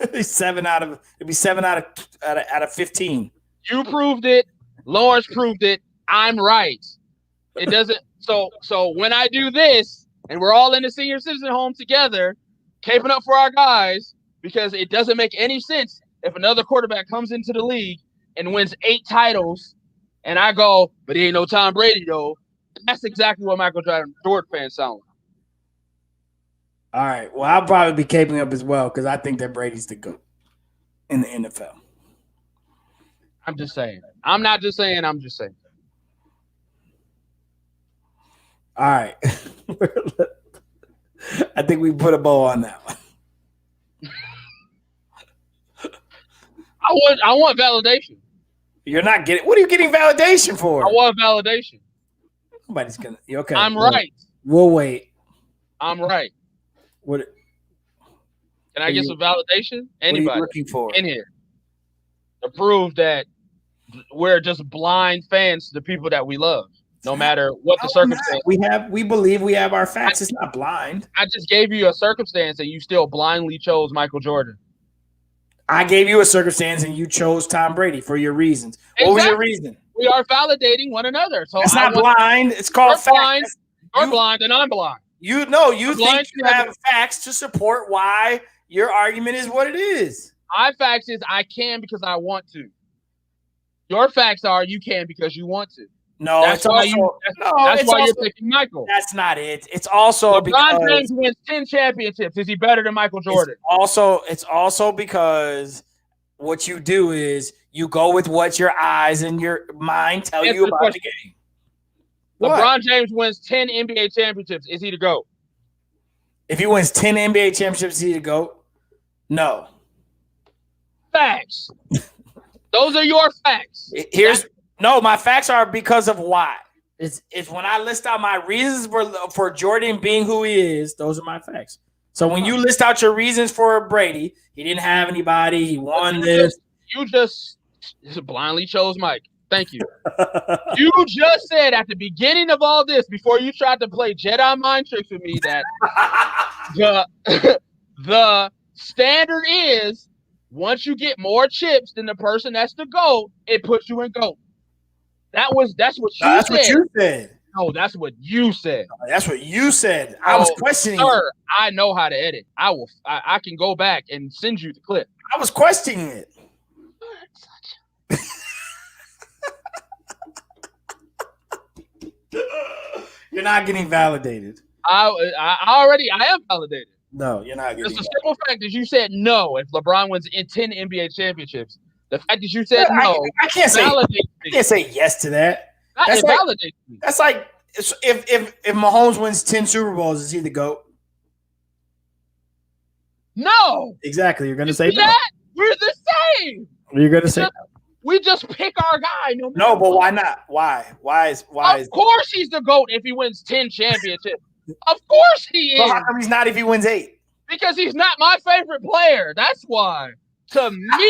It'd be 7 out of 15. You proved it. Lawrence proved it. I'm right. It doesn't. So when I do this, and we're all in the senior citizen home together, caping up for our guys, because it doesn't make any sense if another quarterback comes into the league and wins 8 titles, and I go, but he ain't no Tom Brady though. That's exactly what Michael Jordan fans sound like. All right. Well, I'll probably be caping up as well because I think that Brady's the GOAT in the NFL. I'm just saying. I'm not just saying. I'm just saying. All right. I think we put a bow on that one. I want validation. You're not getting. What are you getting validation for? I want validation. Nobody's gonna. Okay. I'm right. We'll wait. I'm right. What? Can I get some validation? Anybody what are you looking for in here to prove that we're just blind fans to the people that we love? no matter what the circumstance. We believe we have our facts. It's not blind. I just gave you a circumstance and you still blindly chose Michael Jordan. I gave you a circumstance and you chose Tom Brady for your reasons. What was your reason? We are validating one another. So it's not blind. It's called facts. You're blind and I'm blind. You think you have facts to support why your argument is what it is. My facts is I can because I want to. Your facts are you can because you want to. No, that's why you're picking Michael. That's not it. It's also LeBron James wins 10 championships. Is he better than Michael Jordan? It's also because what you do is you go with what your eyes and your mind tell you about the game. LeBron James wins 10 NBA championships. Is he the GOAT? If he wins 10 NBA championships, is he the GOAT? No. Facts. Those are your facts. My facts are because of why. It's when I list out my reasons for Jordan being who he is, those are my facts. So when you list out your reasons for Brady, he didn't have anybody, he won this. You just blindly chose Mike. Thank you. You just said at the beginning of all this, before you tried to play Jedi mind tricks with me, that the standard is once you get more chips than the person that's the GOAT, it puts you in GOAT. That's what you said. No, that's what you said. That's what you said. I was questioning. Sir, I know how to edit. I can go back and send you the clip. I was questioning it. You're not getting validated. I am validated. No, you're not getting validated. The simple fact that you said no if LeBron wins in 10 NBA championships. The fact that you said no, I can't say yes to that. That's like if Mahomes wins 10 Super Bowls, is he the GOAT? No. Exactly. You're gonna say no. We're the same. You're gonna say no. We just pick our guy. No, but why not? Why? Of course he's the GOAT if he wins 10 championships. Of course he is. Well, how come he's not if he wins 8? Because he's not my favorite player. That's why. To me.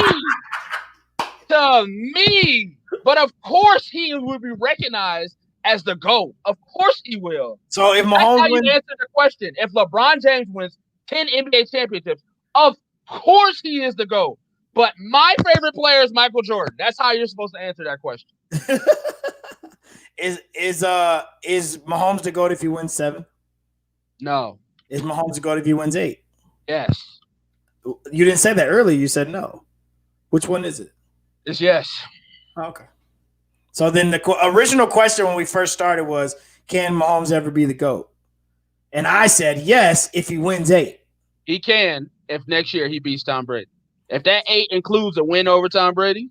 But of course he will be recognized as the GOAT. Of course he will. So if Mahomes wins, you answer the question. If LeBron James wins 10 NBA championships, of course he is the GOAT. But my favorite player is Michael Jordan. That's how you're supposed to answer that question. Is Mahomes the GOAT if he wins 7? No. Is Mahomes the GOAT if he wins 8? Yes. You didn't say that earlier. You said no. Which one is it? It's yes. Okay. So then the original question when we first started was, can Mahomes ever be the GOAT? And I said yes if he wins 8. He can if next year he beats Tom Brady. If that 8 includes a win over Tom Brady,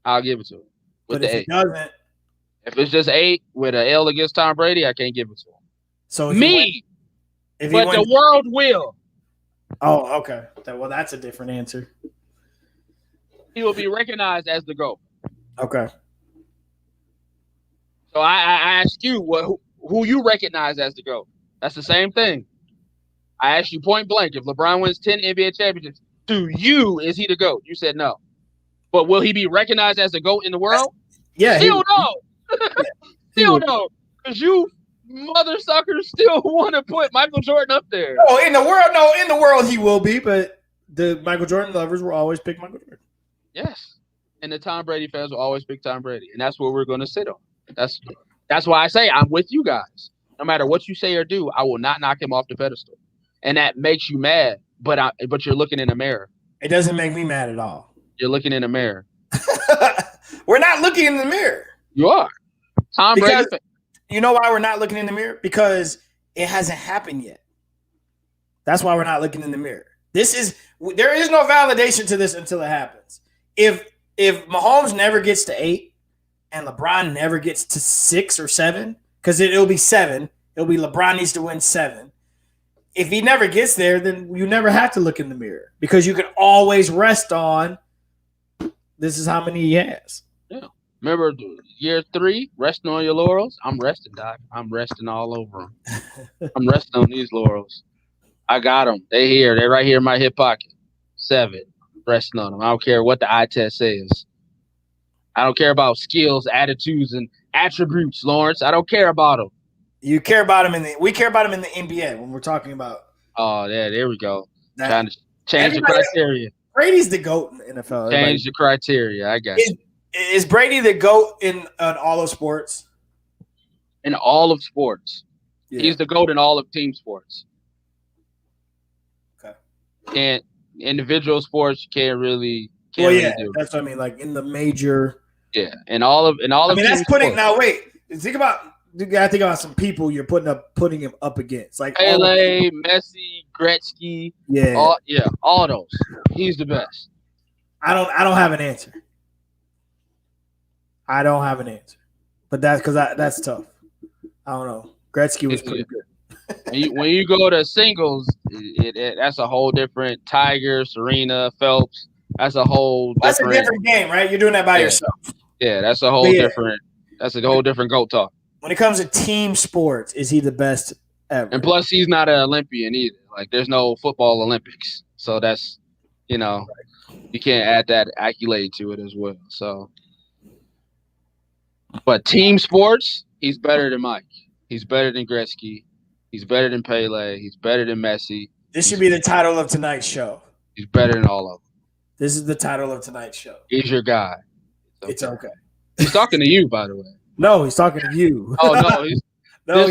I'll give it to him. But if it doesn't, if it's just 8 with an L against Tom Brady, I can't give it to him. So the world will. Oh, okay. Well, that's a different answer. He will be recognized as the GOAT. Okay. So I ask you who you recognize as the GOAT. That's the same thing. I asked you point blank, if LeBron wins 10 NBA championships, to you, is he the GOAT? You said no. But will he be recognized as the GOAT in the world? Yeah. Still no. Still no. Because you mother suckers still want to put Michael Jordan up there. In the world he will be, but the Michael Jordan lovers will always pick Michael Jordan. Yes. And the Tom Brady fans will always pick Tom Brady. And that's what we're going to sit on. That's why I say I'm with you guys. No matter what you say or do, I will not knock him off the pedestal. And that makes you mad, but you're looking in the mirror. It doesn't make me mad at all. You're looking in the mirror. We're not looking in the mirror. You are. Tom Brady. You know why we're not looking in the mirror? Because it hasn't happened yet. That's why we're not looking in the mirror. There is no validation to this until it happens. If Mahomes never gets to 8 and LeBron never gets to 6 or 7, because it'll be 7, it'll be LeBron needs to win 7. If he never gets there, then you never have to look in the mirror because you can always rest on this is how many he has. Yeah. Remember year 3, resting on your laurels? I'm resting, Doc. I'm resting all over them. I'm resting on these laurels. I got them. They here. They're right here in my hip pocket. 7. Resting on them. I don't care what the eye test says. I don't care about skills, attitudes, and attributes, Lawrence. I don't care about them. You care about him we care about him in the NBA when we're talking about Oh, yeah, there we go. that. Trying to change the Everybody, criteria. Brady's the GOAT in the NFL. Everybody. Change the criteria. I got you. Is Brady the GOAT in all of sports? In all of sports. Yeah. He's the GOAT in all of team sports. Okay. And individual sports, you can't really do. That's what I mean. Like in the major. Yeah, in all of I mean, that's putting. sports. Now wait, think about. You gotta think about some people you're putting him up against, like Pele, Messi, Gretzky. Yeah, all those. He's the best. I don't have an answer. I don't have an answer, but that's because that's tough. I don't know. Gretzky was pretty good. when you go to singles, that's a whole different. Tiger, Serena, Phelps. That's a whole. That's a different game, right? You're doing that by yourself. Yeah, that's a whole different. That's a whole different GOAT talk. When it comes to team sports, is he the best ever? And plus, he's not an Olympian either. Like, there's no football Olympics, so that's, you can't add that accolade to it as well. So, but team sports, he's better than Mike. He's better than Gretzky. He's better than Pele. He's better than Messi. This should be the title of tonight's show. He's better than all of them. This is the title of tonight's show. He's your guy. It's okay. He's talking to you, by the way. No, he's talking to you. Oh no,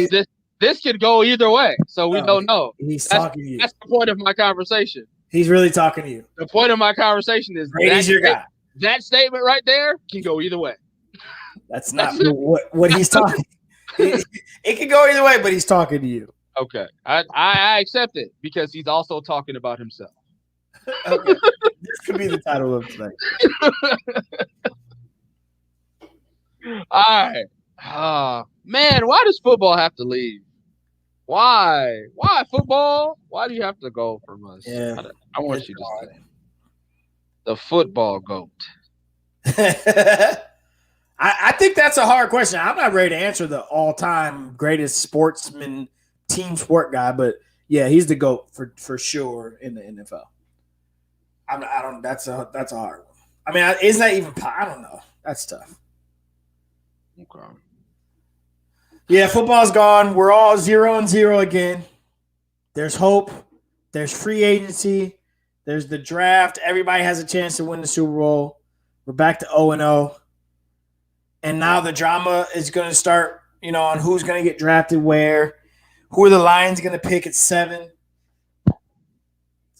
this could go either way. So we don't know. He's talking to you. That's the point of my conversation. He's really talking to you. The point of my conversation is Brady's your guy. That statement right there can go either way. That's not what he's talking. It can go either way, but he's talking to you. Okay, I accept it because he's also talking about himself. Okay. This could be the title of tonight. All right. Man, why does football have to leave? Why? Why football? Why do you have to go from us? Yeah, I want you to say the football GOAT. I think that's a hard question. I'm not ready to answer the all-time greatest sportsman, team sport guy, but yeah, he's the GOAT for sure in the NFL. I don't. That's a hard one. I mean, isn't that even? I don't know. That's tough. Okay. Yeah, football's gone. We're all 0-0 again. There's hope. There's free agency. There's the draft. Everybody has a chance to win the Super Bowl. We're back to 0-0. And now the drama is going to start, on who's going to get drafted where. Who are the Lions going to pick at 7? It's going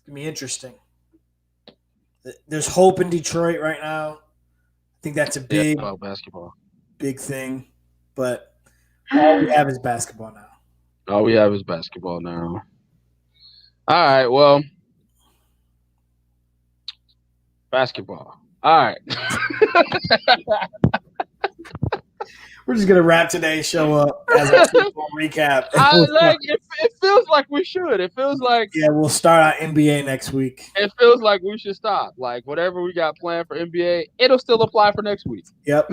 to be interesting. There's hope in Detroit right now. I think that's a big basketball. Big thing. But all we have is basketball now. All we have is basketball now. All right, well, basketball. All right. We're just gonna wrap today's show up as a Super Bowl recap. It feels like we should. It feels like we'll start our NBA next week. It feels like we should stop. Like whatever we got planned for NBA, it'll still apply for next week. Yep,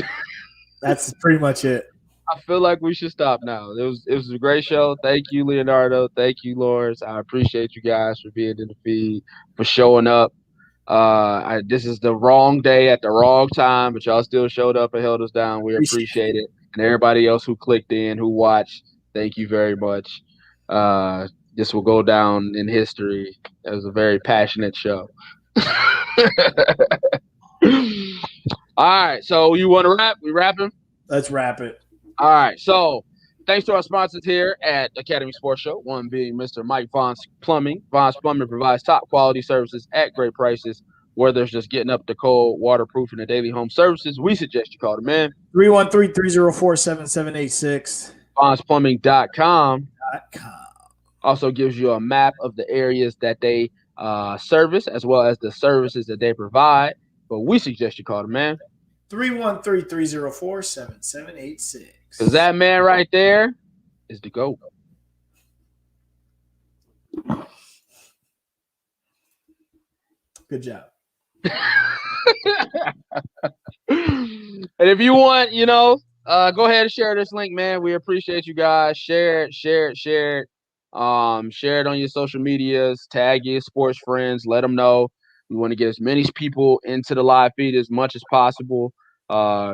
that's pretty much it. I feel like we should stop now. It was a great show. Thank you, Leonardo. Thank you, Lawrence. I appreciate you guys for being in the feed, for showing up. This is the wrong day at the wrong time, but y'all still showed up and held us down. We appreciate it. And everybody else who clicked in, who watched, thank you very much. This will go down in history as a very passionate show. All right, so you want to wrap? We wrapping? Let's wrap it. All right, so thanks to our sponsors here at Academy Sports Show, one being Mr. Mike Vaughn's Plumbing. Vaughn's Plumbing provides top quality services at great prices. Whether it's just getting up the cold, waterproofing, and daily home services, we suggest you call them in. 313-304-7786. VaughnsPlumbing.com also gives you a map of the areas that they service as well as the services that they provide. But we suggest you call them, man. 313-304-7786. Because that man right there is the GOAT. Good job. And if you want, go ahead and share this link, man. We appreciate you guys. Share it. Share it on your social medias. Tag your sports friends. Let them know. We want to get as many people into the live feed as much as possible.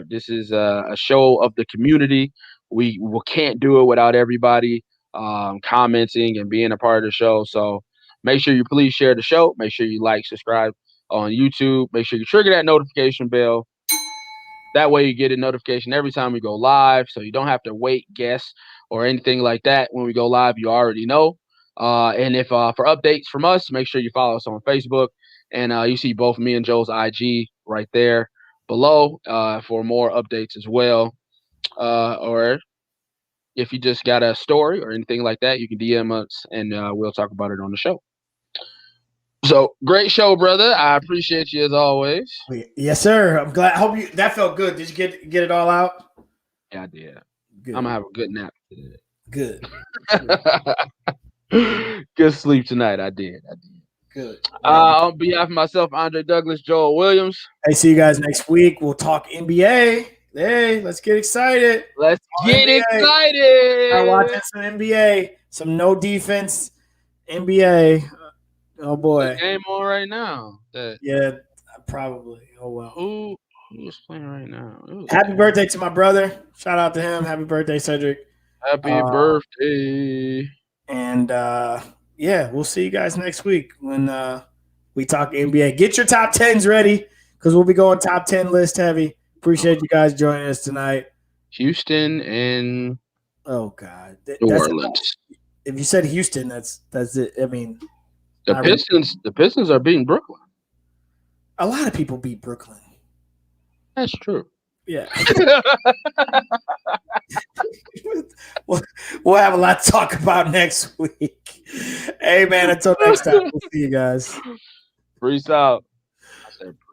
This is a show of the community. We can't do it without everybody commenting and being a part of the show. So make sure you please share the show. Make sure you like, subscribe on YouTube. Make sure you trigger that notification bell. That way you get a notification every time we go live, so you don't have to wait, guess, or anything like that. When we go live, you already know. And if for updates from us, make sure you follow us on Facebook, and you see both me and Joe's IG right there below for more updates as well. Or if you just got a story or anything like that, you can DM us, and we'll talk about it on the show. So great show, brother. I appreciate you as always. Yes, sir. I'm glad. I hope you that felt good. Did you get it all out? Yeah, I did. Good. I'm gonna have a good nap today. Good. Good sleep tonight. I did. Good. On behalf of myself, Andre Douglas, Joel Williams. Hey, see you guys next week. We'll talk NBA. Hey, let's get excited. Let's get NBA. excited. I'm watching some NBA, some no defense NBA. Oh boy, the game on right now. Yeah, probably. Oh well. Who's playing right now? Happy birthday to my brother. Shout out to him. Happy birthday, Cedric. Happy birthday. And yeah, we'll see you guys next week when we talk NBA. Get your top 10s ready because we'll be going top 10 list heavy. Appreciate you guys joining us tonight. Houston and oh god, New Orleans. If you said Houston, that's it. I mean, the Pistons. The Pistons are beating Brooklyn. A lot of people beat Brooklyn. That's true. Yeah. We'll have a lot to talk about next week. Hey man, until next time, we'll see you guys. Peace out.